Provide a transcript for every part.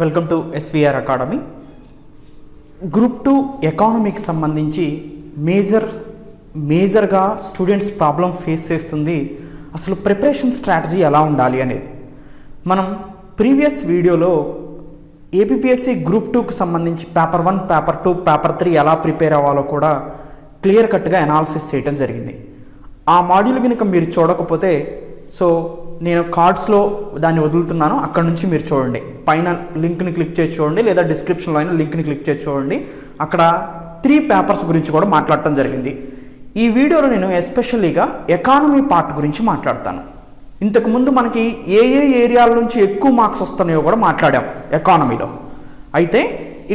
Welcome to SVR academy. Group 2 ఎకానమీకి సంబంధించి మేజర్గా స్టూడెంట్స్ ప్రాబ్లం ఫేస్ చేస్తుంది. అసలు ప్రిపరేషన్ స్ట్రాటజీ ఎలా ఉండాలి అనేది మనం ప్రీవియస్ వీడియోలో ఏపీపీఎస్సీ గ్రూప్ 2కి సంబంధించి పేపర్ 1, పేపర్ 2, పేపర్ 3 ఎలా ప్రిపేర్ అవ్వాలో కూడా క్లియర్ కట్గా అనాలిసిస్ చేయడం జరిగింది. ఆ మాడ్యూల్ కనుక మీరు చూడకపోతే నేను కార్డ్స్లో దాన్ని వదులుతున్నాను, అక్కడ నుంచి మీరు చూడండి. పైన లింక్ని క్లిక్ చేసి చూడండి, లేదా డిస్క్రిప్షన్లో అయినా లింక్ని క్లిక్ చేసి చూడండి. అక్కడ 3 పేపర్స్ గురించి కూడా మాట్లాడటం జరిగింది. ఈ వీడియోలో నేను ఎస్పెషల్లీగా ఎకానమీ పార్ట్ గురించి మాట్లాడతాను. ఇంతకుముందు మనకి ఏ ఏరియాల నుంచి ఎక్కువ మార్క్స్ వస్తున్నాయో కూడా మాట్లాడాం ఎకానమీలో. అయితే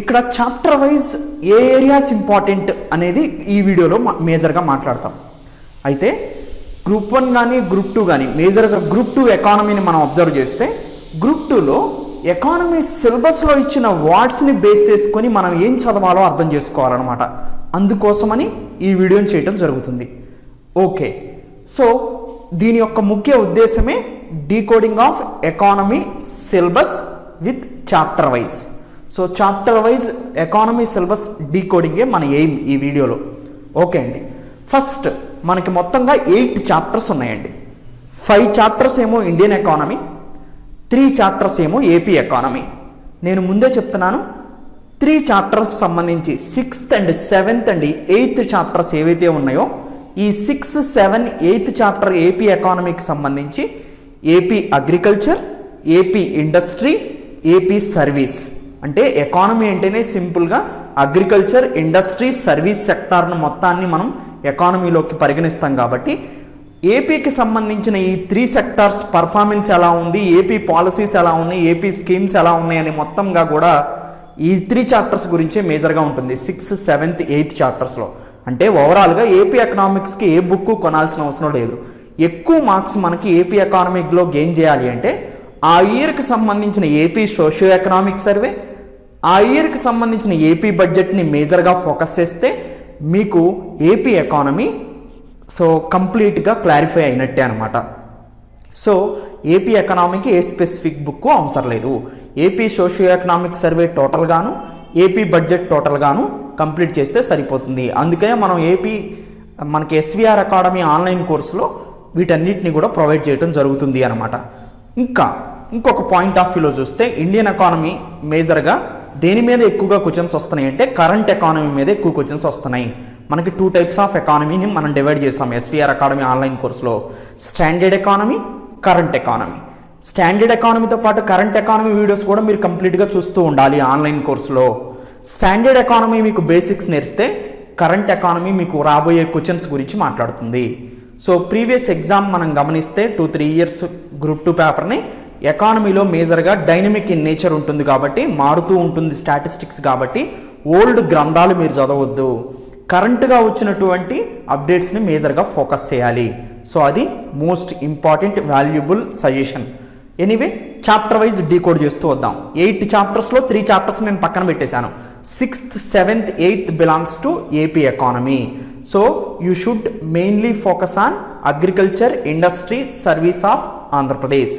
ఇక్కడ చాప్టర్ వైజ్ ఏ ఏరియాస్ ఇంపార్టెంట్ అనేది ఈ వీడియోలో మేజర్గా మాట్లాడతాం. అయితే గ్రూప్ 1 కానీ గ్రూప్ 2 కానీ మేజర్గా గ్రూప్ 2 ఎకానమీని మనం అబ్జర్వ్ చేస్తే గ్రూప్ 2లో ఎకానమీ సిలబస్లో ఇచ్చిన వర్డ్స్ని బేస్ చేసుకొని మనం ఏం చదవాలో అర్థం చేసుకోవాలన్నమాట. అందుకోసమని ఈ వీడియోని చేయటం జరుగుతుంది. ఓకే, దీని యొక్క ముఖ్య ఉద్దేశమే decoding of economy syllabus with chapter wise. Chapter wise economy syllabus డీకోడింగే మన ఎయిమ్ ఈ వీడియోలో. ఓకే అండి, ఫస్ట్ మనకి మొత్తంగా 8 చాప్టర్స్ ఉన్నాయండి. 5 చాప్టర్స్ ఏమో ఇండియన్ ఎకానమీ, 3 చాప్టర్స్ ఏమో ఏపీ ఎకానమీ. నేను ముందే చెప్తున్నాను, 3 చాప్టర్స్కి సంబంధించి 6th and 7th and 8th chapters ఏవైతే ఉన్నాయో ఈ 6, 7, 8th చాప్టర్ ఏపీ ఎకానమీకి సంబంధించి AP agriculture, AP industry, AP service. అంటే ఎకానమీ అంటేనే సింపుల్గా అగ్రికల్చర్, ఇండస్ట్రీ, సర్వీస్ సెక్టార్ను మొత్తాన్ని మనం ఎకానమీలోకి పరిగణిస్తాం. కాబట్టి ఏపీకి సంబంధించిన ఈ 3 సెక్టార్స్ పర్ఫార్మెన్స్ ఎలా ఉంది, ఏపీ పాలసీస్ ఎలా ఉన్నాయి, ఏపీ స్కీమ్స్ ఎలా ఉన్నాయి అని మొత్తంగా కూడా ఈ 3 చాప్టర్స్ గురించే మేజర్గా ఉంటుంది 6th, 7th, 8th చాప్టర్స్లో. అంటే ఓవరాల్గా ఏపీ ఎకనామిక్స్కి ఏ బుక్ కొనాల్సిన అవసరం లేదు. ఎక్కువ మార్క్స్ మనకి ఏపీ ఎకానమిక్లో గెయిన్ చేయాలి అంటే ఆ ఇయర్కి సంబంధించిన ఏపీ సోషియో ఎకనామిక్ సర్వే, ఆ ఇయర్కి సంబంధించిన ఏపీ బడ్జెట్ని మేజర్గా ఫోకస్ చేస్తే మీకు ఏపీ ఎకానమీ కంప్లీట్గా క్లారిఫై అయినట్టే అనమాట. ఏపీ ఎకనామీకి ఏ స్పెసిఫిక్ బుక్ అవసరం లేదు. ఏపీ సోషియో ఎకనామిక్ సర్వే టోటల్గాను, ఏపీ బడ్జెట్ టోటల్గాను కంప్లీట్ చేస్తే సరిపోతుంది. అందుకనే మనం మనకి ఎస్విఆర్ అకాడమీ ఆన్లైన్ కోర్సులో వీటన్నిటిని కూడా ప్రొవైడ్ చేయడం జరుగుతుంది అనమాట. ఇంకొక పాయింట్ ఆఫ్ వ్యూలో చూస్తే ఇండియన్ ఎకానమీ మేజర్గా దేని మీద ఎక్కువగా క్వశ్చన్స్ వస్తున్నాయి అంటే కరెంట్ ఎకానమీ మీద ఎక్కువ క్వశ్చన్స్ వస్తున్నాయి. మనకి 2 టైప్స్ ఆఫ్ ఎకానమీని మనం డివైడ్ చేసాం ఎస్విఆర్ అకాడమీ ఆన్లైన్ కోర్సులో. Standard economy, current economy. Standard ఎకానమీతో పాటు కరెంట్ ఎకానమీ వీడియోస్ కూడా మీరు కంప్లీట్గా చూస్తూ ఉండాలి ఆన్లైన్ కోర్సులో. స్టాండర్డ్ ఎకానమీ మీకు బేసిక్స్ నేర్పితే కరెంట్ ఎకానమీ మీకు రాబోయే క్వశ్చన్స్ గురించి మాట్లాడుతుంది. ప్రీవియస్ ఎగ్జామ్ మనం గమనిస్తే 2-3 ఇయర్స్ గ్రూప్ 2 పేపర్ని ఎకానమీలో మేజర్గా డైనమిక్ ఇన్ నేచర్ ఉంటుంది కాబట్టి మారుతూ ఉంటుంది స్టాటిస్టిక్స్ కాబట్టి ఓల్డ్ గ్రంథాలు మీరు చదవద్దు. కరెంట్గా వచ్చినటువంటి అప్డేట్స్ని మేజర్గా ఫోకస్ చేయాలి. అది most important valuable suggestion. Anyway chapter wise decode చేస్తూ వద్దాం. 8 చాప్టర్స్లో 3 చాప్టర్స్ నేను పక్కన పెట్టేశాను. 6th, 7th, 8th belongs to AP economy. You should mainly focus on agriculture, industry, service of Andhra Pradesh.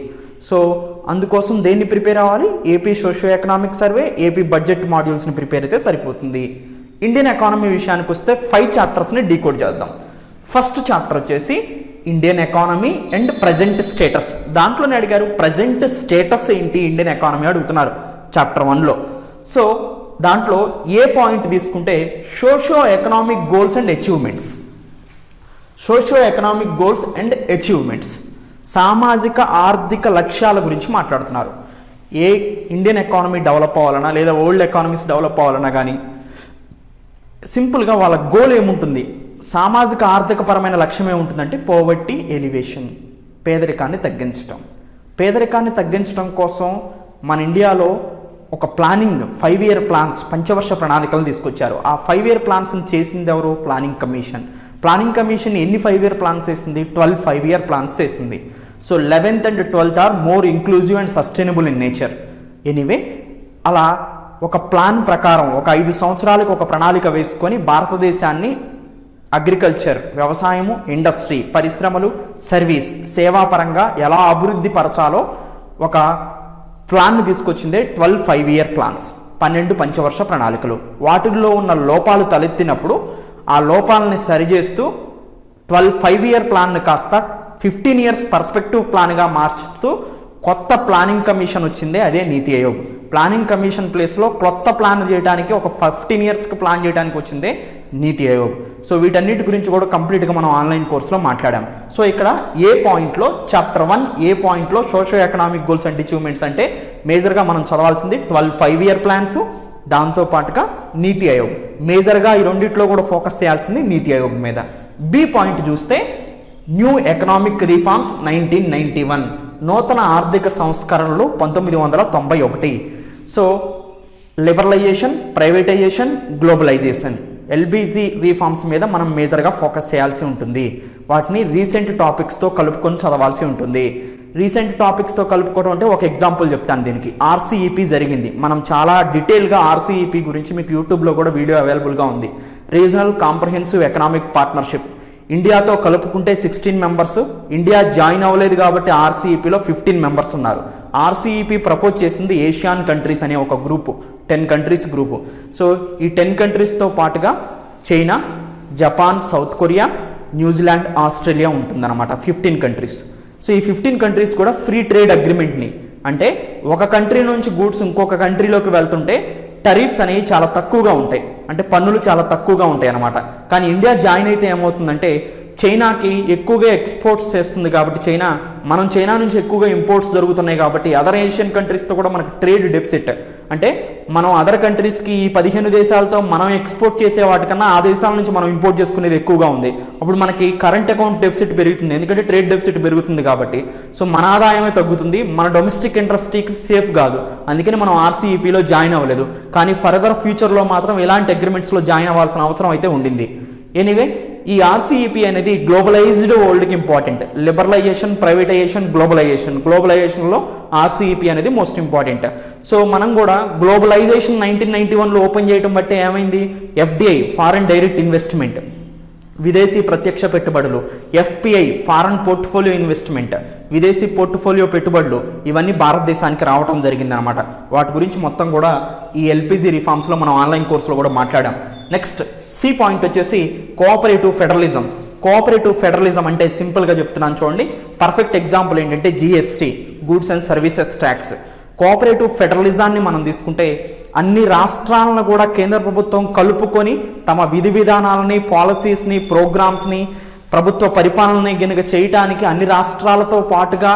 అందుకోసం దేన్ని ప్రిపేర్ అవ్వాలి? AP socio economic survey, AP budget మాడ్యూల్స్ని prepare అయితే సరిపోతుంది. ఇండియన్ ఎకానమీ విషయానికి వస్తే 5 చాప్టర్స్ని డీకోడ్ చేద్దాం. ఫస్ట్ చాప్టర్ వచ్చేసి Indian economy and present status. దాంట్లోనే అడిగారు ప్రజెంట్ స్టేటస్ ఏంటి ఇండియన్ ఎకానమీ అడుగుతున్నారు చాప్టర్ 1లో. దాంట్లో ఏ పాయింట్ తీసుకుంటే socio economic goals and achievements. Socio economic goals and achievements, సామాజిక ఆర్థిక లక్ష్యాల గురించి మాట్లాడుతున్నారు. ఏ ఇండియన్ ఎకానమీ డెవలప్ అవ్వాలన్నా లేదా ఓల్డ్ ఎకానమీస్ డెవలప్ అవ్వాలన్నా కానీ సింపుల్గా వాళ్ళ గోల్ ఏముంటుంది, సామాజిక ఆర్థిక పరమైన లక్ష్యం ఏముంటుందంటే పోవర్టీ ఎలివేషన్, పేదరికాన్ని తగ్గించడం. పేదరికాన్ని తగ్గించడం కోసం మన ఇండియాలో ఒక ప్లానింగ్ 5 year ప్లాన్స్, పంచవర్ష ప్రణాళికలు తీసుకొచ్చారు. ఆ 5 year ప్లాన్స్ని చేసింది ఎవరు? Planning commission. ప్లానింగ్ కమిషన్ ఎన్ని 5 year ప్లాన్స్ వేసింది? 12 5 year ప్లాన్స్ వేసింది. 11th and 12th are more inclusive and sustainable in nature. Anyway అలా ఒక ప్లాన్ ప్రకారం ఒక 5 సంవత్సరాలకు ఒక ప్రణాళిక వేసుకొని భారతదేశాన్ని అగ్రికల్చర్, వ్యవసాయము, ఇండస్ట్రీ, పరిశ్రమలు, సర్వీస్, సేవాపరంగా ఎలా అభివృద్ధి పరచాలో ఒక ప్లాన్ని తీసుకొచ్చిందే 12 5-year ప్లాన్స్, 12 పంచవర్ష ప్రణాళికలు. వాటిల్లో ఉన్న లోపాలు తలెత్తినప్పుడు ఆ లోపాలని సరిచేస్తూ 12 5-year ప్లాన్ని కాస్త 15 years పర్స్పెక్టివ్ ప్లాన్గా మార్చుతూ కొత్త ప్లానింగ్ కమిషన్ వచ్చిందే, అదే నీతి ఆయోగ్. ప్లానింగ్ కమిషన్ ప్లేస్లో కొత్త ప్లాన్ చేయడానికి ఒక 15 yearsకి ప్లాన్ చేయడానికి వచ్చిందే నీతి ఆయోగ్. సో వీటన్నిటి గురించి కూడా కంప్లీట్గా మనం ఆన్లైన్ కోర్సులో మాట్లాడాం. సో ఇక్కడ ఏ పాయింట్లో చాప్టర్ 1 ఏ పాయింట్లో socio economic goals and achievements అంటే మేజర్గా మనం చదవాల్సింది 12 5-year ప్లాన్స్, దాంతోపాటుగా నీతి ఆయోగ్. మేజర్గా ఈ రెండిట్లో కూడా ఫోకస్ చేయాల్సింది నీతి ఆయోగ్ మీద. బి పాయింట్ చూస్తే న్యూ ఎకనామిక్ రిఫార్మ్స్ 1991, నూతన ఆర్థిక సంస్కరణలు 1991. So liberalization, privatization, globalization, LPG reforms మీద మనం మేజర్గా ఫోకస్ చేయాల్సి ఉంటుంది. వాటిని రీసెంట్ టాపిక్స్తో కలుపుకొని చదవాల్సి ఉంటుంది. రీసెంట్ టాపిక్స్తో కలుపుకోవడం అంటే ఒక ఎగ్జాంపుల్ చెప్తాను దీనికి. ఆర్సీఈపీ జరిగింది, మనం చాలా డీటెయిల్గా ఆర్సీఈపీ గురించి మీకు యూట్యూబ్లో కూడా వీడియో అవైలబుల్గా ఉంది. రీజనల్ కాంప్రహెన్సివ్ ఎకనామిక్ పార్ట్నర్షిప్, ఇండియాతో కలుపుకుంటే 16 మెంబర్స్, ఇండియా జాయిన్ అవ్వలేదు కాబట్టి ఆర్సీఈపీలో 15 మెంబర్స్ ఉన్నారు. ఆర్సీఈపీ ప్రపోజ్ చేసింది ఏషియన్ కంట్రీస్ అనే ఒక గ్రూపు, 10 కంట్రీస్ గ్రూపు. సో ఈ 10 కంట్రీస్తో పాటుగా China, Japan, south Korea, New Zealand, Australia ఉంటుందన్నమాట, 15 కంట్రీస్. సో ఈ 15 కంట్రీస్ కూడా ఫ్రీ ట్రేడ్ అగ్రిమెంట్ని, అంటే ఒక కంట్రీ నుంచి గూడ్స్ ఇంకొక కంట్రీలోకి వెళ్తుంటే టరీఫ్స్ అనేవి చాలా తక్కువగా ఉంటాయి, అంటే పన్నులు చాలా తక్కువగా ఉంటాయి అన్నమాట. కానీ ఇండియా జాయిన్ అయితే ఏమవుతుందంటే చైనాకి ఎక్కువగా ఎక్స్పోర్ట్స్ చేస్తుంది కాబట్టి మనం చైనా నుంచి ఎక్కువగా ఇంపోర్ట్స్ జరుగుతున్నాయి కాబట్టి అదర్ ఏషియన్ కంట్రీస్తో కూడా మనకు ట్రేడ్ డెఫిసిట్, అంటే మనం అదర్ కంట్రీస్కి ఈ 15 దేశాలతో మనం ఎక్స్పోర్ట్ చేసే వాటికన్నా ఆ దేశాల నుంచి మనం ఇంపోర్ట్ చేసుకునేది ఎక్కువగా ఉంది. అప్పుడు మనకి కరెంట్ అకౌంట్ డెఫిసిట్ పెరుగుతుంది, ఎందుకంటే ట్రేడ్ డెఫిసిట్ పెరుగుతుంది కాబట్టి. సో మన ఆదాయమే తగ్గుతుంది, మన డొమెస్టిక్ ఇండస్ట్రీకి సేఫ్ కాదు. అందుకని మనం ఆర్సీఈపీలో జాయిన్ అవ్వలేదు. కానీ ఫర్దర్ ఫ్యూచర్లో మాత్రం ఇలాంటి అగ్రిమెంట్స్లో జాయిన్ అవ్వాల్సిన అవసరం అయితే ఉండింది. ఎనీవే ఈ ఆర్సీఈపీ అనేది గ్లోబలైజ్డ్ వరల్డ్కి ఇంపార్టెంట్. లిబరలైజేషన్, ప్రైవేటైజేషన్, గ్లోబలైజేషన్లో ఆర్సీఈపీ అనేది మోస్ట్ ఇంపార్టెంట్. సో మనం కూడా గ్లోబలైజేషన్ 1991లో ఓపెన్ చేయడం బట్టి ఏమైంది, ఎఫ్డిఐ ఫారెన్ డైరెక్ట్ ఇన్వెస్ట్మెంట్, విదేశీ ప్రత్యక్ష పెట్టుబడులు, ఎఫ్పిఐ ఫారెన్ పోర్ట్ఫోలియో ఇన్వెస్ట్మెంట్, విదేశీ పోర్ట్ఫోలియో పెట్టుబడులు, ఇవన్నీ భారతదేశానికి రావడం జరిగిందనమాట. వాటి గురించి మొత్తం కూడా ఈ ఎల్పిజి రిఫార్మ్స్లో మనం ఆన్లైన్ కోర్సులో కూడా మాట్లాడాం. నెక్స్ట్ సి పాయింట్ వచ్చేసి కోఆపరేటివ్ ఫెడరలిజం. కోఆపరేటివ్ ఫెడరలిజం అంటే సింపుల్గా చెప్తున్నాను చూడండి. పర్ఫెక్ట్ ఎగ్జాంపుల్ ఏంటంటే GST, goods and services tax. Cooperative ఫెడరలిజాన్ని మనం తీసుకుంటే అన్ని రాష్ట్రాలను కూడా కేంద్ర ప్రభుత్వం కలుపుకొని తమ విధి విధానాలని, పాలసీస్ని, ప్రోగ్రామ్స్ని, ప్రభుత్వ పరిపాలనని గనుక చేయటానికి అన్ని రాష్ట్రాలతో పాటుగా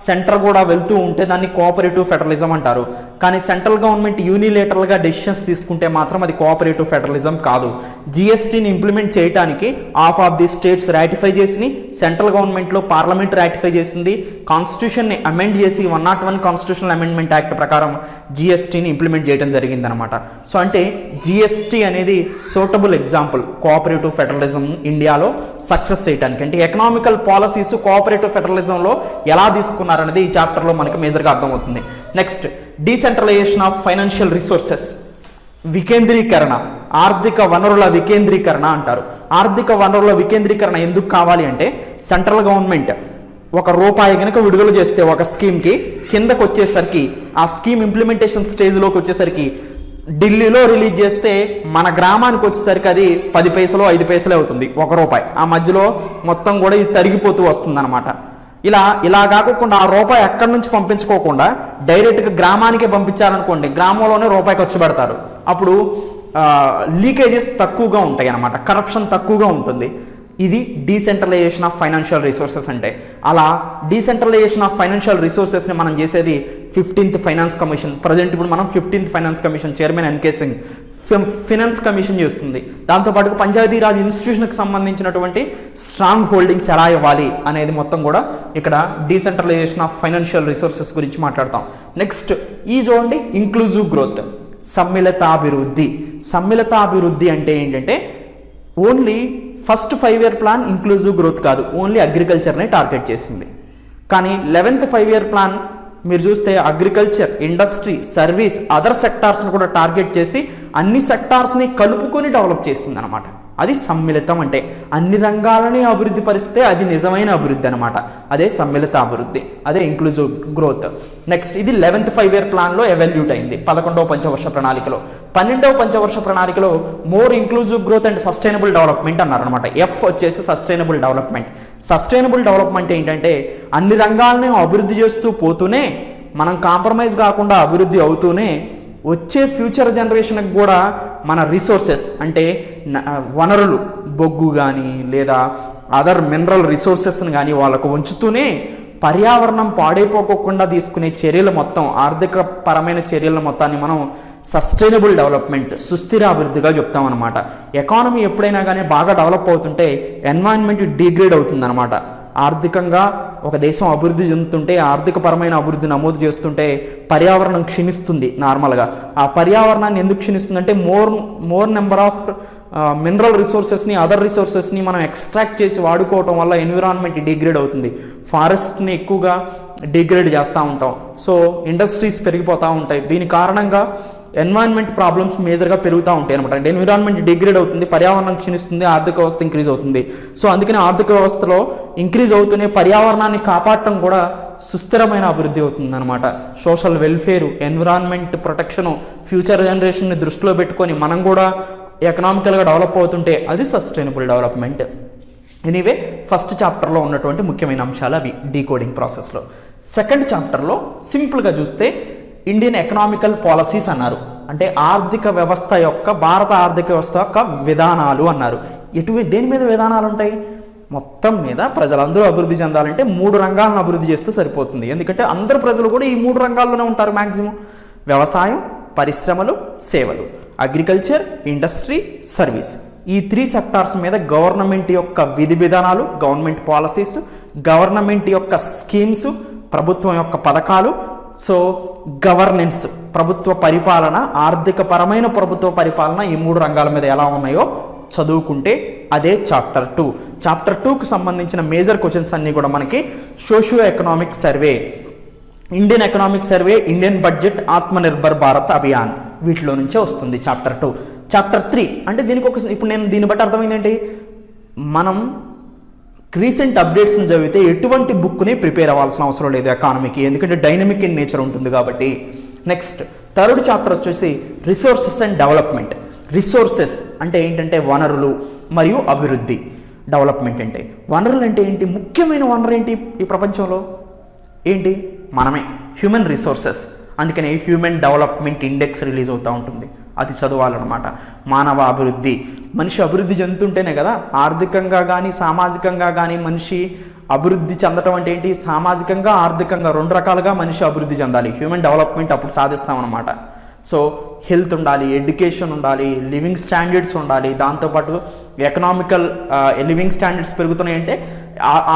సెంటర్ కూడా వెళ్తూ ఉంటే దాన్ని కోఆపరేటివ్ ఫెడరలిజం అంటారు. కానీ సెంట్రల్ గవర్నమెంట్ యూనిలేటరల్గా డెసిషన్స్ తీసుకుంటే మాత్రం అది కోఆపరేటివ్ ఫెడరలిజం కాదు. జిఎస్టీని ఇంప్లిమెంట్ చేయడానికి ఆఫ్ ది స్టేట్స్ రాటిఫై చేసి, సెంట్రల్ గవర్నమెంట్లో పార్లమెంట్ రాటిఫై చేసింది, కాన్స్టిట్యూషన్ని అమెండ్ చేసి 101 కాన్స్టిట్యూషనల్ అమెండ్మెంట్ యాక్ట్ ప్రకారం జిఎస్టీని ఇంప్లిమెంట్ చేయడం జరిగిందనమాట. సో అంటే జిఎస్టీ అనేది సూటబుల్ ఎగ్జాంపుల్ కోఆపరేటివ్ ఫెడరలిజం ఇండియాలో సక్సెస్ చేయడానికి. అంటే ఎకనామికల్ పాలసీస్ కోఆపరేటివ్ ఫెడరలిజంలో ఎలా తీసుకున్నారనేది ఈ చాప్టర్లో మనకు మేజర్గా అర్థమవుతుంది. Next decentralisation of financial resources, వికేంద్రీకరణ, ఆర్థిక వనరుల వికేంద్రీకరణ అంటారు. ఆర్థిక వనరుల వికేంద్రీకరణ ఎందుకు కావాలి అంటే సెంట్రల్ గవర్నమెంట్ ₹1 కనుక విడుదల చేస్తే ఒక స్కీమ్కి, కిందకు వచ్చేసరికి ఆ స్కీమ్ ఇంప్లిమెంటేషన్ స్టేజ్లోకి వచ్చేసరికి ఢిల్లీలో రిలీజ్ చేస్తే మన గ్రామానికి వచ్చేసరికి అది 10 పైసలు 5 పైసలే అవుతుంది, ₹1. ఆ మధ్యలో మొత్తం కూడా ఇది తరిగిపోతూ వస్తుంది అనమాట. ఇలా కాకుండా ఆ రూపాయి ఎక్కడి నుంచి పంపించుకోకుండా డైరెక్ట్గా గ్రామానికే పంపించారనుకోండి, గ్రామంలోనే ₹1 ఖర్చు పెడతారు. అప్పుడు లీకేజెస్ తక్కువగా ఉంటాయి అన్నమాట, కరప్షన్ తక్కువగా ఉంటుంది. ఇది డీసెంట్రలైజేషన్ ఆఫ్ ఫైనాన్షియల్ రిసోర్సెస్ అంటే. అలా డీసెంట్రలైజేషన్ ఆఫ్ ఫైనాన్షియల్ రిసోర్సెస్ని మనం చేసేది 15th ఫైనాన్స్ కమిషన్. ప్రజెంట్ ఇప్పుడు మనం 15th finance commission chairman NK Singh finance commission చేస్తుంది. దాంతోపాటు పంచాయతీరాజ్ ఇన్స్టిట్యూషన్కి సంబంధించినటువంటి స్ట్రాంగ్ హోల్డింగ్స్ ఎలా ఇవ్వాలి అనేది మొత్తం కూడా ఇక్కడ డీసెంట్రలైజేషన్ ఆఫ్ ఫైనాన్షియల్ రిసోర్సెస్ గురించి మాట్లాడతాం. నెక్స్ట్ ఈ చూడండి ఇంక్లూజివ్ గ్రోత్, సమ్మిళితాభివృద్ధి. సమ్మిళితాభివృద్ధి అంటే ఏంటంటే only first 5-year plan inclusive growth కాదు, ఓన్లీ అగ్రికల్చర్నే టార్గెట్ చేసింది. కానీ 11th 5-year ప్లాన్ మీరు చూస్తే అగ్రికల్చర్, ఇండస్ట్రీ, సర్వీస్, అదర్ సెక్టార్స్ని కూడా టార్గెట్ చేసి అన్ని సెక్టార్స్ని కలుపుకొని డెవలప్ చేసింది అనమాట. అది సమ్మిళితం. అంటే అన్ని రంగాలని అభివృద్ధి పరిస్తే అది నిజమైన అభివృద్ధి అనమాట. అదే సమ్మిళిత అభివృద్ధి, అదే ఇంక్లూజివ్ గ్రోత్. నెక్స్ట్ ఇది 11th 5-year ప్లాన్లో ఎవాల్యూట్ అయింది 11వ పంచవర్ష ప్రణాళికలో. 12వ పంచవర్ష ప్రణాళికలో more inclusive growth and sustainable development అన్నారనమాట. ఎఫ్ వచ్చేసి సస్టైనబుల్ డెవలప్మెంట్. సస్టైనబుల్ డెవలప్మెంట్ ఏంటంటే అన్ని రంగాలను అభివృద్ధి చేస్తూ పోతూనే, మనం కాంప్రమైజ్ కాకుండా అభివృద్ధి అవుతూనే వచ్చే ఫ్యూచర్ జనరేషన్కి కూడా మన రిసోర్సెస్ అంటే వనరులు, బొగ్గు కానీ లేదా అదర్ మినరల్ రిసోర్సెస్ని కానీ వాళ్ళకు ఉంచుతూనే పర్యావరణం పాడైపోకుండా తీసుకునే చర్యలు మొత్తం, ఆర్థిక పరమైన చర్యల మొత్తాన్ని మనం సస్టైనబుల్ డెవలప్మెంట్, సుస్థిర అభివృద్ధిగా చెప్తాం అనమాట. ఎకానమీ ఎప్పుడైనా కానీ బాగా డెవలప్ అవుతుంటే ఎన్వైరన్మెంట్ డిగ్రేడ్ అవుతుందన్నమాట. ఆర్థికంగా ఒక దేశం అభివృద్ధి చెందుతుంటే, ఆర్థిక పరమైన అభివృద్ధి నమోదు చేస్తుంటే పర్యావరణం క్షీణిస్తుంది నార్మల్గా. ఆ పర్యావరణాన్ని ఎందుకు క్షీణిస్తుందంటే మోర్ నెంబర్ ఆఫ్ మినరల్ రిసోర్సెస్ని, అదర్ రిసోర్సెస్ని మనం ఎక్స్ట్రాక్ట్ చేసి వాడుకోవటం వల్ల ఎన్విరాన్మెంట్ డిగ్రేడ్ అవుతుంది. ఫారెస్ట్ని ఎక్కువగా డిగ్రేడ్ చేస్తూ ఉంటాం. సో ఇండస్ట్రీస్ పెరిగిపోతూ ఉంటాయి. దీని కారణంగా ఎన్వైరన్మెంట్ ప్రాబ్లమ్స్ మేజర్గా పెరుగుతూ ఉంటాయి అనమాట. అంటే ఎన్విరాన్మెంట్ డిగ్రేడ్ అవుతుంది, పర్యావరణం క్షీణిస్తుంది, ఆర్థిక వ్యవస్థ ఇంక్రీజ్ అవుతుంది. సో అందుకని ఆర్థిక వ్యవస్థలో ఇంక్రీజ్ అవుతూనే పర్యావరణాన్ని కాపాడటం కూడా సుస్థిరమైన అభివృద్ధి అవుతుంది అనమాట. Social welfare, environment protection, future జనరేషన్ని దృష్టిలో పెట్టుకొని మనం కూడా ఎకనామికల్గా డెవలప్ అవుతుంటే అది సస్టైనబుల్ డెవలప్మెంట్. ఎనీవే ఫస్ట్ చాప్టర్లో ఉన్నటువంటి ముఖ్యమైన అంశాలు అవి డీకోడింగ్ ప్రాసెస్లో. సెకండ్ చాప్టర్లో సింపుల్గా చూస్తే ఇండియన్ ఎకనామికల్ పాలసీస్ అన్నారు. అంటే ఆర్థిక వ్యవస్థ యొక్క, భారత ఆర్థిక వ్యవస్థ యొక్క విధానాలు అన్నారు. దేని మీద విధానాలు ఉంటాయి? మొత్తం మీద ప్రజలందరూ అభివృద్ధి చెందాలంటే 3 రంగాలను అభివృద్ధి చేస్తే సరిపోతుంది. ఎందుకంటే అందరు ప్రజలు కూడా ఈ 3 రంగాల్లోనే ఉంటారు మ్యాక్సిమం. వ్యవసాయం, పరిశ్రమలు, సేవలు, అగ్రికల్చర్, ఇండస్ట్రీ, సర్వీస్. ఈ 3 సెక్టార్స్ మీద గవర్నమెంట్ యొక్క విధి విధానాలు, గవర్నమెంట్ పాలసీస్, గవర్నమెంట్ యొక్క స్కీమ్స్, ప్రభుత్వం యొక్క పథకాలు, సో గవర్నెన్స్, ప్రభుత్వ పరిపాలన, ఆర్థిక పరమైన ప్రభుత్వ పరిపాలన ఈ 3 రంగాల మీద ఎలా ఉన్నాయో చదువుకుంటే అదే చాప్టర్ 2. చాప్టర్ 2కు సంబంధించిన మేజర్ క్వశ్చన్స్ అన్నీ కూడా మనకి socio economic survey, Indian economic survey, Indian budget, Atmanirbhar Bharat Abhiyan, వీటిలో నుంచే వస్తుంది చాప్టర్ 2. చాప్టర్ 3 అంటే ఇప్పుడు నేను దీన్ని బట్టి అర్థమైందేంటి, మనం రీసెంట్ అప్డేట్స్ని చదివితే ఎటువంటి బుక్ని ప్రిపేర్ అవ్వాల్సిన అవసరం లేదు ఎకానమీకి, ఎందుకంటే డైనమిక్ ఇన్ నేచర్ ఉంటుంది కాబట్టి. నెక్స్ట్ థర్డ్ చాప్టర్ వచ్చేసి రిసోర్సెస్ అండ్ డెవలప్మెంట్. రిసోర్సెస్ అంటే ఏంటంటే వనరులు మరియు అభివృద్ధి. డెవలప్మెంట్ అంటే వనరులు అంటే ఏంటి? ముఖ్యమైన వనరు ఏంటి ఈ ప్రపంచంలో? ఏంటి? మనమే, హ్యూమన్ రిసోర్సెస్. అందుకనే హ్యూమన్ డెవలప్మెంట్ ఇండెక్స్ రిలీజ్ అవుతూ ఉంటుంది, అది చదవాలన్నమాట. మానవ అభివృద్ధి, మనిషి అభివృద్ధి చెందుతుంటేనే కదా ఆర్థికంగా కానీ సామాజికంగా కానీ మనిషి అభివృద్ధి చెందటం. అంటే ఏంటి? సామాజికంగా, ఆర్థికంగా 2 రకాలుగా మనిషి అభివృద్ధి చెందాలి. హ్యూమన్ డెవలప్మెంట్ అప్పుడు సాధిస్తామన్నమాట. సో హెల్త్ ఉండాలి, ఎడ్యుకేషన్ ఉండాలి, లివింగ్ స్టాండర్డ్స్ ఉండాలి. దాంతోపాటు ఎకనామికల్ లివింగ్ స్టాండర్డ్స్ పెరుగుతున్నాయంటే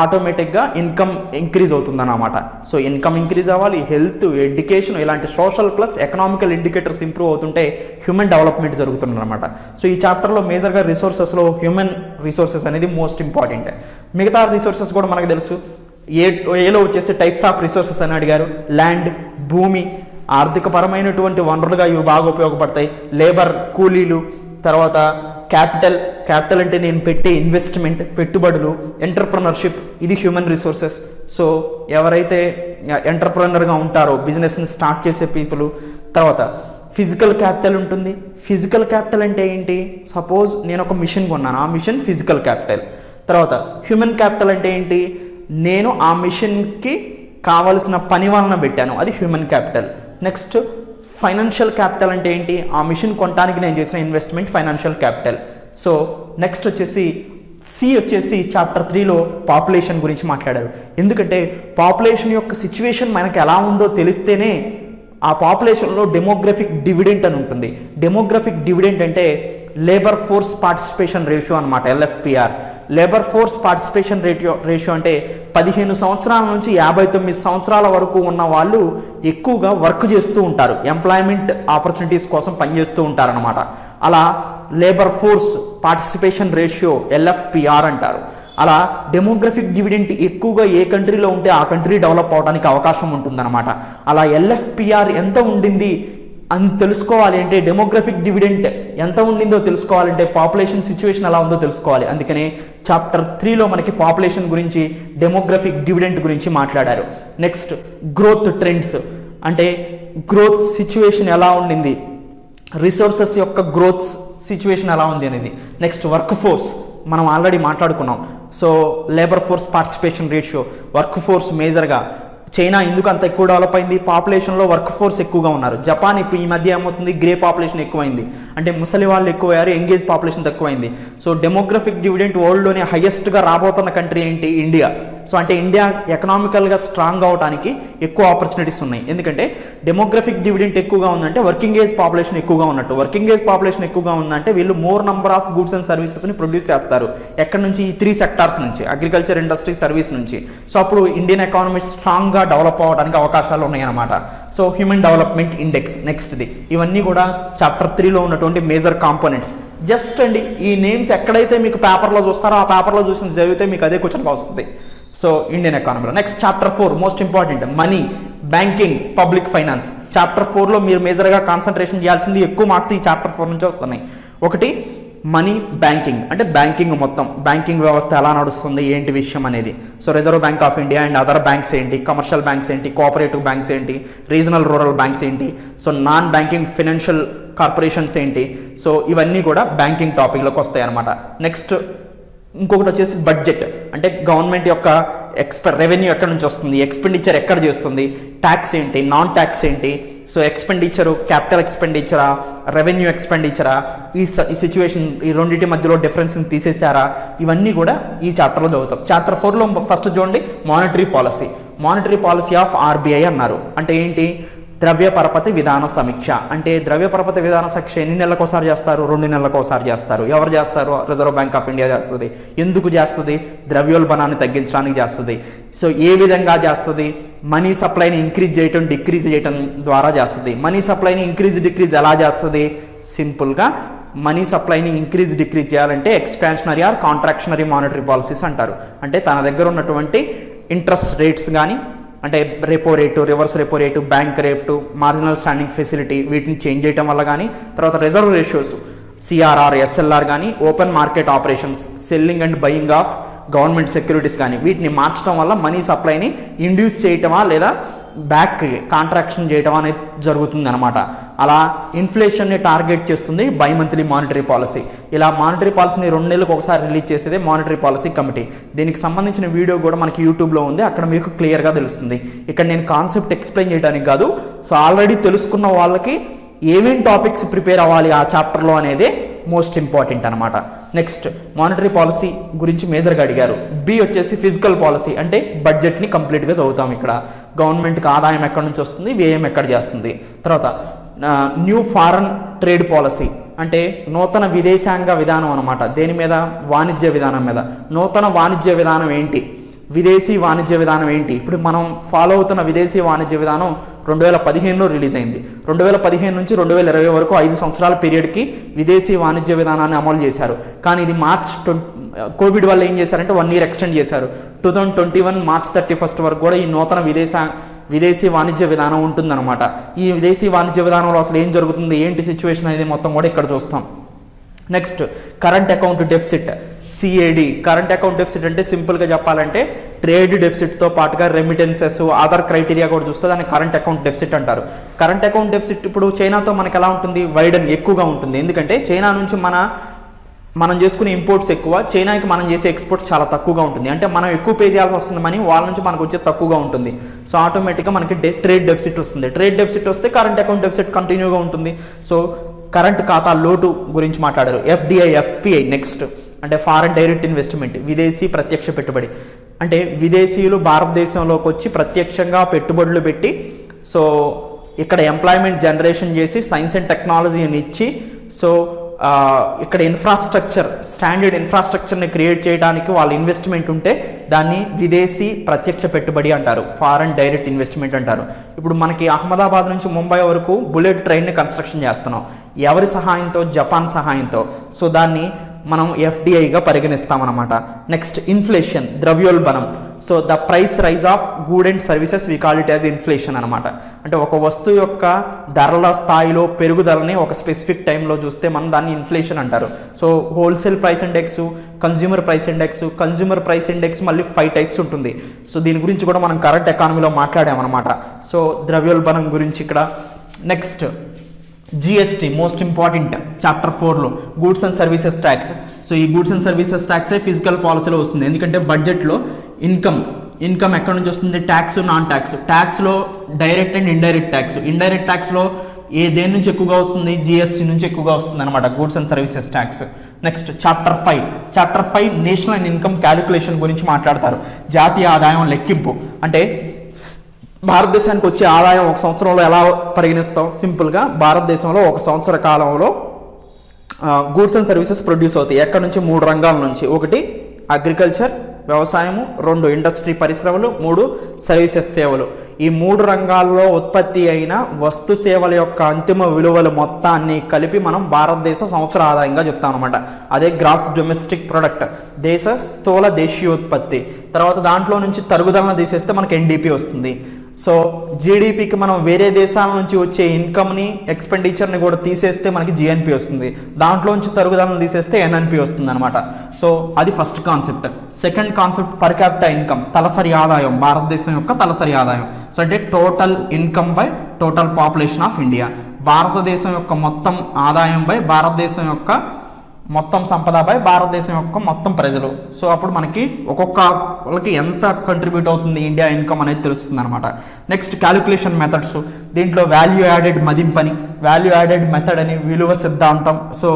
ఆటోమేటిక్గా ఇన్కమ్ ఇంక్రీజ్ అవుతుందన్నమాట. సో ఇన్కమ్ ఇంక్రీజ్ అవ్వాలి, హెల్త్, ఎడ్యుకేషన్, ఇలాంటి social plus economical indicators improve అవుతుంటే హ్యూమన్ డెవలప్మెంట్ జరుగుతుందన్నమాట. సో ఈ చాప్టర్లో మేజర్గా రిసోర్సెస్లో హ్యూమన్ రిసోర్సెస్ అనేది మోస్ట్ ఇంపార్టెంట్. మిగతా రిసోర్సెస్ కూడా మనకు తెలుసు. ఏలో వచ్చేసి టైప్స్ ఆఫ్ రిసోర్సెస్ అని అడిగారు. ల్యాండ్, భూమి, ఆర్థిక పరమైనటువంటి వనరులుగా ఇవి బాగా ఉపయోగపడతాయి. లేబర్, కూలీలు, తర్వాత క్యాపిటల్ అంటే నేను పెట్టే ఇన్వెస్ట్మెంట్, పెట్టుబడులు, ఎంటర్ప్రెనర్షిప్, ఇది హ్యూమన్ రిసోర్సెస్. సో ఎవరైతే ఎంటర్ప్రెనర్గా ఉంటారో, బిజినెస్ని స్టార్ట్ చేసే పీపుల్. తర్వాత ఫిజికల్ క్యాపిటల్ ఉంటుంది. ఫిజికల్ క్యాపిటల్ అంటే ఏంటి? సపోజ్ నేను ఒక మిషన్ కొన్నాను, ఆ మిషన్ ఫిజికల్ క్యాపిటల్. తర్వాత హ్యూమన్ క్యాపిటల్ అంటే ఏంటి? నేను ఆ మిషన్కి కావలసిన పని వలన పెట్టాను, అది human capital. Next financial capital అంటే ఏంటి? ఆ మిషన్ కొనడానికి నేను చేసిన investment financial capital. So next వచ్చేసి చాప్టర్ 3లో పాపులేషన్ గురించి మాట్లాడారు. ఎందుకంటే పాపులేషన్ యొక్క సిచ్యువేషన్ మనకు ఎలా ఉందో తెలిస్తేనే ఆ పాపులేషన్లో డెమోగ్రఫిక్ డివిడెంట్ అని ఉంటుంది. డెమోగ్రఫిక్ డివిడెంట్ అంటే లేబర్ ఫోర్స్ పార్టిసిపేషన్ రేషియో అనమాట, LFPR. Labour force participation ratio అంటే 15 సంవత్సరాల నుంచి 59 సంవత్సరాల వరకు ఉన్న వాళ్ళు ఎక్కువగా వర్క్ చేస్తూ ఉంటారు, ఎంప్లాయ్మెంట్ ఆపర్చునిటీస్ కోసం పనిచేస్తూ ఉంటారనమాట. అలా labour force participation ratio LFPR అంటారు. అలా డెమోగ్రఫిక్ డివిడెంట్ ఎక్కువగా ఏ కంట్రీలో ఉంటే ఆ కంట్రీ డెవలప్ అవడానికి అవకాశం ఉంటుందన్నమాట. అలా LFPR ఎంత ఉండింది అని తెలుసుకోవాలి అంటే డెమోగ్రఫిక్ డివిడెంట్ ఎంత ఉండిందో తెలుసుకోవాలంటే పాపులేషన్ సిచ్యువేషన్ ఎలా ఉందో తెలుసుకోవాలి. అందుకనే చాప్టర్ 3లో మనకి పాపులేషన్ గురించి డెమోగ్రఫిక్ డివిడెంట్ గురించి మాట్లాడారు. నెక్స్ట్ గ్రోత్ ట్రెండ్స్ అంటే గ్రోత్ సిచ్యువేషన్ ఎలా ఉండింది, రిసోర్సెస్ యొక్క గ్రోత్ సిచ్యువేషన్ ఎలా ఉంది అనేది. నెక్స్ట్ వర్క్ ఫోర్స్ మనం ఆల్రెడీ మాట్లాడుకున్నాం. So labour force participation ratio, work force మేజర్గా చైనా ఎందుకు అంత ఎక్కువ డెవలప్ అయింది, పాపులేషన్లో వర్క్ ఫోర్స్ ఎక్కువగా ఉన్నారు. జపాన్ ఇప్పుడు ఈ మధ్య ఏమవుతుంది, గ్రే పాపులేషన్ ఎక్కువైంది, అంటే ముసలి వాళ్ళు ఎక్కువయ్యారు, ఎంగేజ్ పాపులేషన్ తక్కువైంది. సో డెమోగ్రఫిక్ డివిడెంట్ వరల్డ్లోనే హైయెస్ట్గా రాబోతున్న కంట్రీ ఏంటి, ఇండియా. సో అంటే ఇండియా ఎకనామికల్గా స్ట్రాంగ్ అవడానికి ఎక్కువ ఆపర్చునిటీస్ ఉన్నాయి. ఎందుకంటే డెమోగ్రఫిక్ డివిడెంట్ ఎక్కువగా ఉందంటే వర్కింగ్ ఏజ్ పాపులేషన్ ఎక్కువగా ఉన్నట్టు. వర్కింగ్ ఏజ్ పాపులేషన్ ఎక్కువగా ఉందంటే వీళ్ళు more number of goods and సర్వీసెస్ని ప్రొడ్యూస్ చేస్తారు. ఎక్కడి నుంచి, ఈ 3 సెక్టార్స్ నుంచి, అగ్రికల్చర్, ఇండస్ట్రీ, సర్వీస్ నుంచి. సో అప్పుడు ఇండియన్ ఎకానమీ స్ట్రాంగ్గా డెవలప్ అవ్వడానికి అవకాశాలు ఉన్నాయన్నమాట. సో హ్యూమన్ డెవలప్మెంట్ ఇండెక్స్ నెక్స్ట్ది. ఇవన్నీ కూడా చాప్టర్ 3లో ఉన్నటువంటి మేజర్ కాంపోనెంట్స్. జస్ట్ అండి ఈ నేమ్స్ ఎక్కడైతే మీకు పేపర్లో చూస్తారో ఆ పేపర్లో చూసిన చదివితే మీకు అదే క్వశ్చన్గా వస్తుంది. సో ఇండియన్ ఎకానమీలో. Next chapter 4 most important, money, banking, public finance. Chapter 4లో మీరు మేజర్గా కాన్సన్ట్రేషన్ చేయాల్సింది, ఎక్కువ మార్క్స్ ఈ చాప్టర్ 4 నుంచి వస్తున్నాయి. ఒకటి మనీ, బ్యాంకింగ్ అంటే బ్యాంకింగ్ మొత్తం, బ్యాంకింగ్ వ్యవస్థ ఎలా నడుస్తుంది ఏంటి విషయం అనేది. So reserve bank of India and other banks ఏంటి, కమర్షియల్ బ్యాంక్స్ ఏంటి, కోఆపరేటివ్ బ్యాంక్స్ ఏంటి, రీజనల్ రూరల్ బ్యాంక్స్ ఏంటి, so non banking financial corporations ఏంటి. సో ఇవన్నీ కూడా బ్యాంకింగ్ టాపిక్లోకి వస్తాయి అన్నమాట. నెక్స్ట్ ఇంకొకటి వచ్చేసి బడ్జెట్ అంటే గవర్నమెంట్ యొక్క రెవెన్యూ ఎక్కడి నుంచి వస్తుంది, ఎక్స్పెండిచర్ ఎక్కడ చేస్తుంది, ట్యాక్స్ ఏంటి, నాన్ ట్యాక్స్ ఏంటి. సో ఎక్స్పెండిచరు క్యాపిటల్ ఎక్స్పెండిచరా, రెవెన్యూ ఎక్స్పెండిచరా, ఈ సిచ్యువేషన్ ఈ రెండింటి మధ్యలో డిఫరెన్స్ని తీసేసారా, ఇవన్నీ కూడా ఈ చాప్టర్లో చదువుతాం. చాప్టర్ 4లో ఫస్ట్ చూడండి monetary policy. Monetary policy of RBI అన్నారు. అంటే ఏంటి, ద్రవ్య పరపతి విధాన సమీక్ష. అంటే ద్రవ్య పరపతి విధాన సమీక్ష ఎన్ని నెలలకు ఒకసారి చేస్తారు, 2 నెలలకు ఒకసారి చేస్తారు. ఎవరు చేస్తారు, రిజర్వ్ బ్యాంక్ ఆఫ్ ఇండియా చేస్తుంది. ఎందుకు చేస్తుంది, ద్రవ్యోల్బణాన్ని తగ్గించడానికి చేస్తుంది. సో ఏ విధంగా చేస్తుంది, మనీ సప్లైని ఇంక్రీజ్ చేయటం డిక్రీజ్ చేయటం ద్వారా చేస్తుంది. మనీ సప్లైని ఇంక్రీజ్ డిక్రీజ్ ఎలా చేస్తుంది, సింపుల్గా మనీ సప్లైని ఇంక్రీజ్ డిక్రీజ్ చేయాలంటే ఎక్స్పాన్షనరీ ఆర్ కాంట్రాక్షనరీ మానిటరీ పాలసీస్ అంటారు. అంటే తన దగ్గర ఉన్నటువంటి ఇంట్రెస్ట్ రేట్స్ కానీ, అంటే repo rate, reverse repo rate, bank rate, marginal standing facility, వీటిని చేంజ్ చేయడం వల్ల కానీ, తర్వాత రిజర్వ్ రేషియోస్ సిఆర్ఆర్, ఎస్ఎల్ఆర్ కానీ, open market operations, selling and buying of government securities కానీ, వీటిని మార్చడం వల్ల మనీ సప్లైని ఇండ్యూస్ చేయటమా లేదా బ్యాక్ కాంట్రాక్షన్ చేయటం అనేది జరుగుతుంది అనమాట. అలా ఇన్ఫ్లేషన్ని టార్గెట్ చేస్తుంది బై మంత్లీ మానిటరీ పాలసీ. ఇలా మానిటరీ పాలసీని 2 నెలలకు ఒకసారి రిలీజ్ చేసేదే మానిటరీ పాలసీ కమిటీ. దీనికి సంబంధించిన వీడియో కూడా మనకి యూట్యూబ్లో ఉంది, అక్కడ మీకు క్లియర్గా తెలుస్తుంది. ఇక్కడ నేను కాన్సెప్ట్ ఎక్స్ప్లెయిన్ చేయడానికి కాదు, సో ఆల్రెడీ తెలుసుకున్న వాళ్ళకి ఏమేం టాపిక్స్ ప్రిపేర్ అవ్వాలి ఆ చాప్టర్లో అనేదే మోస్ట్ ఇంపార్టెంట్ అనమాట. నెక్స్ట్ మానిటరీ పాలసీ గురించి మేజర్గా అడిగారు. బి వచ్చేసి ఫిజికల్ పాలసీ అంటే బడ్జెట్ని కంప్లీట్గా చదువుతాం. ఇక్కడ గవర్నమెంట్కి ఆదాయం ఎక్కడి నుంచి వస్తుంది, వ్యయం ఎక్కడ చేస్తుంది. తర్వాత న్యూ ఫారెన్ ట్రేడ్ పాలసీ అంటే నూతన విదేశాంగ విధానం అనమాట. దేని మీద, వాణిజ్య విధానం మీద. నూతన వాణిజ్య విధానం ఏంటి, విదేశీ వాణిజ్య విధానం ఏంటి. ఇప్పుడు మనం ఫాలో అవుతున్న విదేశీ వాణిజ్య విధానం 2015లో రిలీజ్ అయింది. 2015 నుంచి 2020 వరకు 5 సంవత్సరాల పీరియడ్కి విదేశీ వాణిజ్య విధానాన్ని అమలు చేశారు. కానీ ఇది కోవిడ్ వల్ల ఏం చేశారంటే 1 year ఎక్స్టెండ్ చేశారు. 2021 మార్చ్ 31 వరకు కూడా ఈ నూతన విదేశీ వాణిజ్య విధానం ఉంటుందన్నమాట. ఈ విదేశీ వాణిజ్య విధానంలో అసలు ఏం జరుగుతుంది, ఏంటి సిచ్యువేషన్ అనేది మొత్తం కూడా ఇక్కడ చూస్తాం. Next current account deficit, CAD. Current account deficit అంటే సింపుల్గా చెప్పాలంటే ట్రేడ్ డెఫిసిట్తో పాటుగా రెమిటెన్సెస్, అదర్ క్రైటీరియా కూడా చూస్తే దాన్ని కరెంట్ అకౌంట్ డెఫిసిట్ అంటారు. కరెంట్ అకౌంట్ డెఫిసిట్ ఇప్పుడు చైనాతో మనకు ఎలా ఉంటుంది, వైడన్ ఎక్కువగా ఉంటుంది. ఎందుకంటే చైనా నుంచి మనం చేసుకునే ఇంపోర్ట్స్ ఎక్కువ, చైనాకి మనం చేసే ఎక్స్పోర్ట్స్ చాలా తక్కువగా ఉంటుంది. అంటే మనం ఎక్కువ పే చేయాల్సి వస్తుంది మనీ, వాళ్ళ నుంచి మనకు వచ్చే తక్కువగా ఉంటుంది. సో ఆటోమేటిక్గా మనకి ట్రేడ్ డెఫిసిట్ వస్తుంది. ట్రేడ్ డెఫిసిట్ వస్తే కరెంట్ అకౌంట్ డెఫిసిట్ కంటిన్యూగా ఉంటుంది. సో కరెంట్ ఖాతా లోటు గురించి మాట్లాడారు. FDI, FPI. నెక్స్ట్ అంటే ఫారెన్ డైరెక్ట్ ఇన్వెస్ట్మెంట్, విదేశీ ప్రత్యక్ష పెట్టుబడి. అంటే విదేశీయులు భారతదేశంలోకి వచ్చి ప్రత్యక్షంగా పెట్టుబడులు పెట్టి సో ఇక్కడ ఎంప్లాయ్మెంట్ జనరేషన్ చేసి సైన్స్ అండ్ టెక్నాలజీని ఇచ్చి సో ఇక్కడ ఇన్ఫ్రాస్ట్రక్చర్, స్టాండర్డ్ ఇన్ఫ్రాస్ట్రక్చర్ని క్రియేట్ చేయడానికి వాళ్ళ ఇన్వెస్ట్మెంట్ ఉంటే దాన్ని విదేశీ ప్రత్యక్ష పెట్టుబడి అంటారు, ఫారెన్ డైరెక్ట్ ఇన్వెస్ట్మెంట్ అంటారు. ఇప్పుడు మనకి అహ్మదాబాద్ నుంచి ముంబై వరకు బుల్లెట్ ట్రైన్ని కన్స్ట్రక్షన్ చేస్తున్నాం. ఎవరి సహాయంతో, జపాన్ సహాయంతో. సో దాన్ని మనం ఎఫ్డిఐగా పరిగణిస్తామన్నమాట. నెక్స్ట్ ఇన్ఫ్లేషన్, ద్రవ్యోల్బణం. So the price rise of good and services we call it as inflation అనమాట. అంటే ఒక వస్తువు యొక్క ధరల స్థాయిలో పెరుగుదలని ఒక స్పెసిఫిక్ టైంలో చూస్తే మనం దాన్ని ఇన్ఫ్లేషన్ అంటారు. So wholesale price index, consumer price index. Consumer price index మళ్ళీ 5 టైప్స్ ఉంటుంది. సో దీని గురించి కూడా మనం కరెంట్ ఎకానమీలో మాట్లాడామన్నమాట. సో ద్రవ్యోల్బణం గురించి ఇక్కడ. Next GST, most important chapter 4లో goods and services tax. So ఈ గూడ్స్ అండ్ సర్వీసెస్ ట్యాక్సే ఫిజికల్ పాలసీలో వస్తుంది. ఎందుకంటే బడ్జెట్లో ఇన్కమ్ ఎక్కడి నుంచి వస్తుంది? Tax, non tax. ట్యాక్స్లో direct and indirect tax. Indirect ట్యాక్స్లో దేని నుంచి ఎక్కువగా వస్తుంది? జిఎస్టీ నుంచి ఎక్కువగా వస్తుంది అనమాట, goods and services tax. Next chapter 5 national income calculation గురించి మాట్లాడతారు. జాతీయ ఆదాయం లెక్కింపు. అంటే భారతదేశానికి వచ్చే ఆదాయం ఒక సంవత్సరంలో ఎలా పరిగణిస్తాం? సింపుల్గా భారతదేశంలో ఒక సంవత్సర కాలంలో గూడ్స్ అండ్ సర్వీసెస్ ప్రొడ్యూస్ అవుతాయి. ఎక్కడి నుంచి? 3 రంగాల నుంచి. 1 అగ్రికల్చర్, వ్యవసాయము. 2 ఇండస్ట్రీ పరిశ్రమలు. 3 సర్వీసెస్ సేవలు. ఈ 3 రంగాల్లో ఉత్పత్తి అయిన వస్తు సేవల యొక్క అంతిమ విలువలు మొత్తాన్ని కలిపి మనం భారతదేశ సంవత్సర ఆదాయంగా చెప్తాం అనమాట. అదే గ్రాస్ డొమెస్టిక్ ప్రొడక్ట్, దేశ స్థూల దేశీయోత్పత్తి. తర్వాత దాంట్లో నుంచి తరుగుదలను తీసేస్తే మనకి ఎన్డీపీ వస్తుంది. సో జీడిపికి మనం వేరే దేశాల నుంచి వచ్చే ఇన్కమ్ని, ఎక్స్పెండిచర్ని కూడా తీసేస్తే మనకి జిఎన్పి వస్తుంది. దాంట్లో నుంచి తరుగుదలను తీసేస్తే ఎన్ఎన్పి వస్తుంది అనమాట. సో అది first concept. Second concept per capita income, తలసరి ఆదాయం, భారతదేశం యొక్క తలసరి ఆదాయం. సో అంటే total income by total population of India. భారతదేశం యొక్క మొత్తం ఆదాయం బై భారతదేశం యొక్క మొత్తం సంపద బై భారతదేశం యొక్క మొత్తం ప్రజలు. సో అప్పుడు మనకి ఒక్కొక్క వాళ్ళకి ఎంత కంట్రిబ్యూట్ అవుతుంది ఇండియా ఇన్కమ్ అనేది తెలుస్తుంది అనమాట. Next calculation methods. దీంట్లో వాల్యూ యాడెడ్ మదింపని, వాల్యూ యాడెడ్ మెథడ్ అని, విలువ సిద్ధాంతం, సో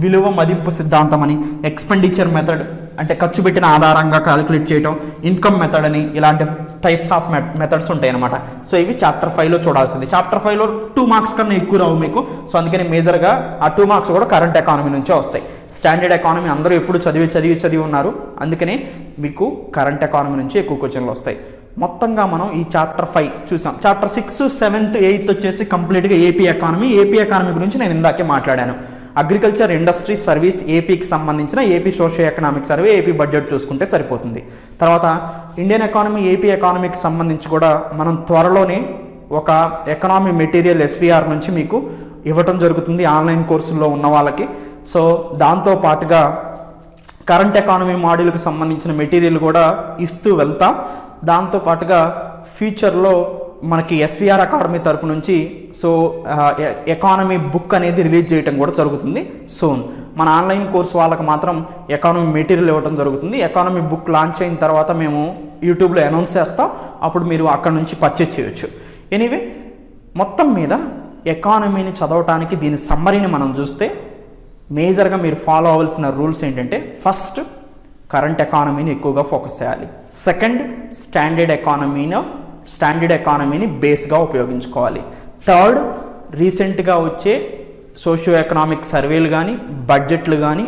విలువ మదింపు సిద్ధాంతం అని, ఎక్స్పెండిచర్ మెథడ్ అంటే ఖర్చు పెట్టిన ఆధారంగా క్యాలిక్యులేట్ చేయడం, ఇన్కమ్ మెథడ్ అని, ఇలాంటి టైప్స్ ఆఫ్ మెథడ్స్ ఉంటాయి అనమాట. సో ఇవి చాప్టర్ 5లో చూడాల్సింది. చాప్టర్ 5లో 2 మార్క్స్ కన్నా ఎక్కువ రావు మీకు. సో అందుకని మేజర్గా ఆ 2 మార్క్స్ కూడా కరెంట్ ఎకానమీ నుంచే వస్తాయి. స్టాండర్డ్ ఎకానమీ అందరూ ఎప్పుడు చదివి ఉన్నారు. అందుకని మీకు కరెంట్ ఎకానమీ నుంచి ఎక్కువ క్వశ్చన్లు వస్తాయి. మొత్తంగా మనం ఈ చాప్టర్ 5 చూసాం. చాప్టర్ 6, 7, 8 వచ్చేసి కంప్లీట్గా ఏపీ ఎకానమీ గురించి నేను ఇందాకే మాట్లాడాను. అగ్రికల్చర్, ఇండస్ట్రీ, సర్వీస్ ఏపీకి సంబంధించిన AP socio economic survey, AP budget చూసుకుంటే సరిపోతుంది. తర్వాత ఇండియన్ ఎకానమీ, ఏపీ ఎకానమీకి సంబంధించి కూడా మనం త్వరలోనే ఒక ఎకనామీ మెటీరియల్ ఎస్విఆర్ నుంచి మీకు ఇవ్వటం జరుగుతుంది ఆన్లైన్ కోర్సుల్లో ఉన్న వాళ్ళకి. సో దాంతో పాటుగా కరెంట్ ఎకానమీ మాడ్యూల్కి సంబంధించిన మెటీరియల్ కూడా ఇస్తూ వెళ్తాం. దాంతో పాటుగా ఫ్యూచర్లో మనకి ఎస్విఆర్ అకాడమీ తరపు నుంచి సో ఎకానమీ బుక్ అనేది రిలీజ్ చేయడం కూడా జరుగుతుంది సూన్. మన ఆన్లైన్ కోర్స్ వాళ్ళకి మాత్రం ఎకానమీ మెటీరియల్ ఇవ్వడం జరుగుతుంది. ఎకానమీ బుక్ లాంచ్ అయిన తర్వాత మేము యూట్యూబ్లో అనౌన్స్ చేస్తాం. అప్పుడు మీరు అక్కడ నుంచి పర్చేజ్ చేయొచ్చు. ఎనీవే మొత్తం మీద ఎకానమీని చదవటానికి దీని సమ్మరీని మనం చూస్తే మేజర్గా మీరు ఫాలో అవ్వాల్సిన రూల్స్ ఏంటంటే, ఫస్ట్ కరెంట్ ఎకానమీని ఎక్కువగా ఫోకస్ చేయాలి. సెకండ్ స్టాండర్డ్ ఎకానమీని బేస్గా ఉపయోగించుకోవాలి. థర్డ్ రీసెంట్గా వచ్చే సోషియో ఎకనామిక్ సర్వేలు కానీ, బడ్జెట్లు కానీ